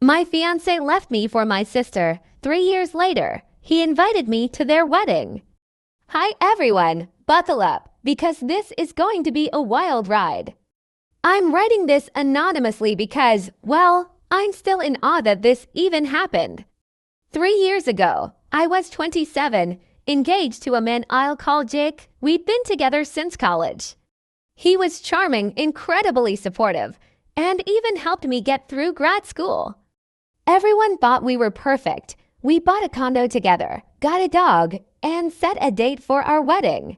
My fiancé left me for my sister. 3 years later, he invited me to their wedding. Hi everyone, buckle up, because this is going to be a wild ride. I'm writing this anonymously because, well, I'm still in awe that this even happened. 3 years ago, I was 27, engaged to a man I'll call Jake. We'd been together since college. He was charming, incredibly supportive, and even helped me get through grad school. Everyone thought we were perfect. We bought a condo together, got a dog, and set a date for our wedding.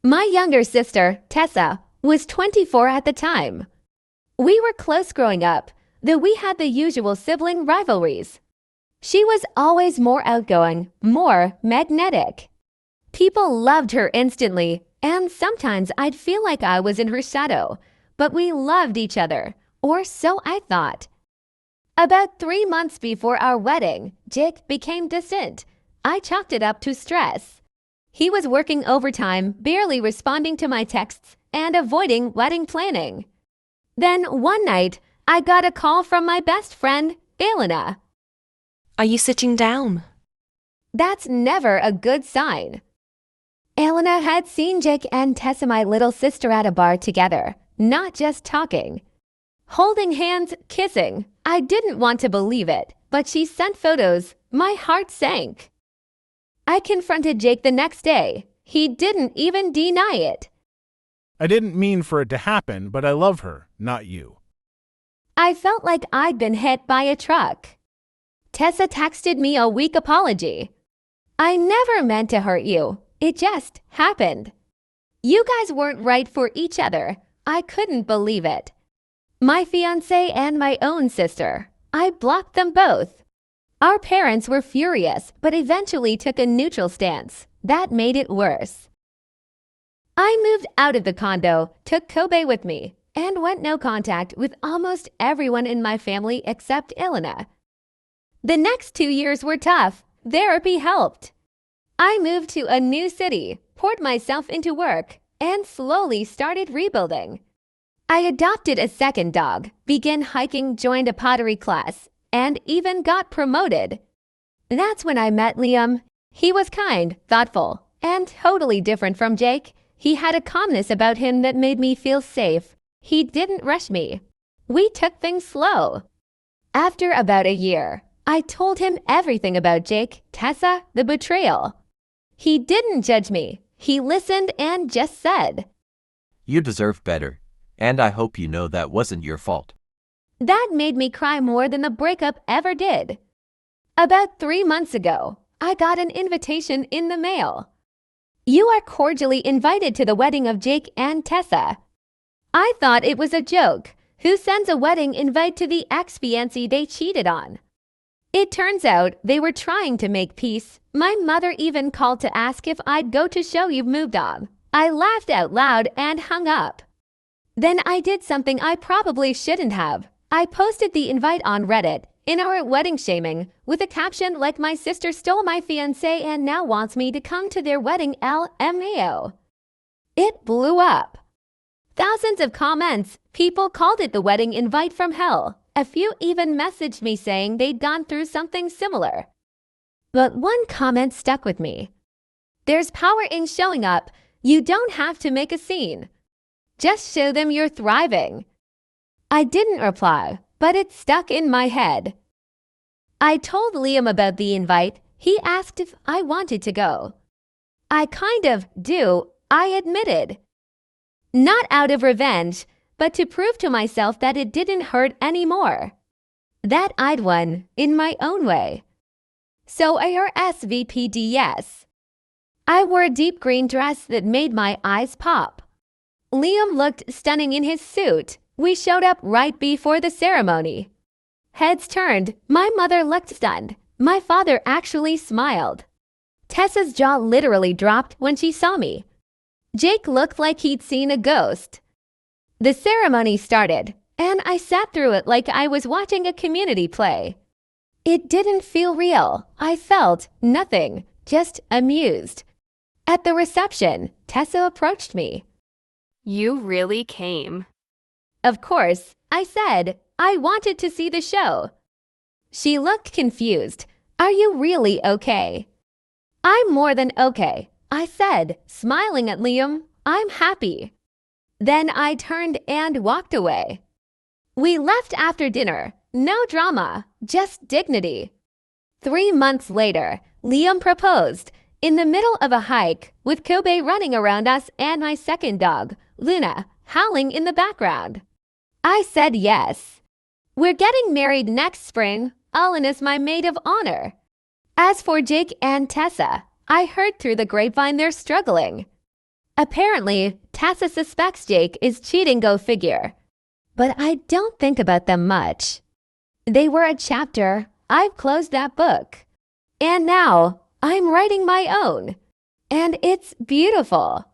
My younger sister, Tessa, was 24 at the time. We were close growing up, though we had the usual sibling rivalries. She was always more outgoing, more magnetic. People loved her instantly, and sometimes I'd feel like I was in her shadow, but we loved each other, or so I thought. About 3 months before our wedding, Jake became distant. I chalked it up to stress. He was working overtime, barely responding to my texts, and avoiding wedding planning. Then one night, I got a call from my best friend, Elena. Are you sitting down? That's never a good sign. Elena had seen Jake and Tessa, my little sister, at a bar together, not just talking. Holding hands, kissing. I didn't want to believe it, but she sent photos. My heart sank. I confronted Jake the next day. He didn't even deny it. I didn't mean for it to happen, but I love her, not you. I felt like I'd been hit by a truck. Tessa texted me a weak apology. I never meant to hurt you. It just happened. You guys weren't right for each other. I couldn't believe it. My fiancé and my own sister. I blocked them both. Our parents were furious, but eventually took a neutral stance. That made it worse. I moved out of the condo, took Kobe with me, and went no contact with almost everyone in my family except Elena. The next 2 years were tough. Therapy helped. I moved to a new city, poured myself into work, and slowly started rebuilding. I adopted a second dog, began hiking, joined a pottery class, and even got promoted. That's when I met Liam. He was kind, thoughtful, and totally different from Jake. He had a calmness about him that made me feel safe. He didn't rush me. We took things slow. After about a year, I told him everything about Jake, Tessa, the betrayal. He didn't judge me. He listened and just said, "You deserve better, and I hope you know that wasn't your fault." That made me cry more than the breakup ever did. About 3 months ago, I got an invitation in the mail. You are cordially invited to the wedding of Jake and Tessa. I thought it was a joke. Who sends a wedding invite to the ex-fiancé they cheated on? It turns out they were trying to make peace. My mother even called to ask if I'd go to show you've moved on. I laughed out loud and hung up. Then I did something I probably shouldn't have. I posted the invite on Reddit, in our wedding shaming, with a caption like my sister stole my fiancé and now wants me to come to their wedding LMAO. It blew up. Thousands of comments. People called it the wedding invite from hell. A few even messaged me saying they'd gone through something similar. But one comment stuck with me. There's power in showing up. You don't have to make a scene. Just show them you're thriving. I didn't reply, but it stuck in my head. I told Liam about the invite. He asked if I wanted to go. I kind of do, I admitted. Not out of revenge, but to prove to myself that it didn't hurt anymore. That I'd won in my own way. So I RSVP'd yes. I wore a deep green dress that made my eyes pop. Liam looked stunning in his suit. We showed up right before the ceremony. Heads turned. My mother looked stunned. My father actually smiled. Tessa's jaw literally dropped when she saw me. Jake looked like he'd seen a ghost. The ceremony started, and I sat through it like I was watching a community play. It didn't feel real. I felt nothing, just amused. At the reception, Tessa approached me. You really came. Of course, I said. I wanted to see the show. She looked confused. Are you really okay? I'm more than okay, I said, smiling at Liam. I'm happy. Then I turned and walked away. We left after dinner. No drama, just dignity. 3 months later, Liam proposed in the middle of a hike with Kobe running around us and my second dog, Luna, howling in the background. I said yes. We're getting married next spring. Alan is my maid of honor. As for Jake and Tessa, I heard through the grapevine they're struggling. Apparently, Tessa suspects Jake is cheating, go figure. But I don't think about them much. They were a chapter. I've closed that book. And now I'm writing my own. And it's beautiful.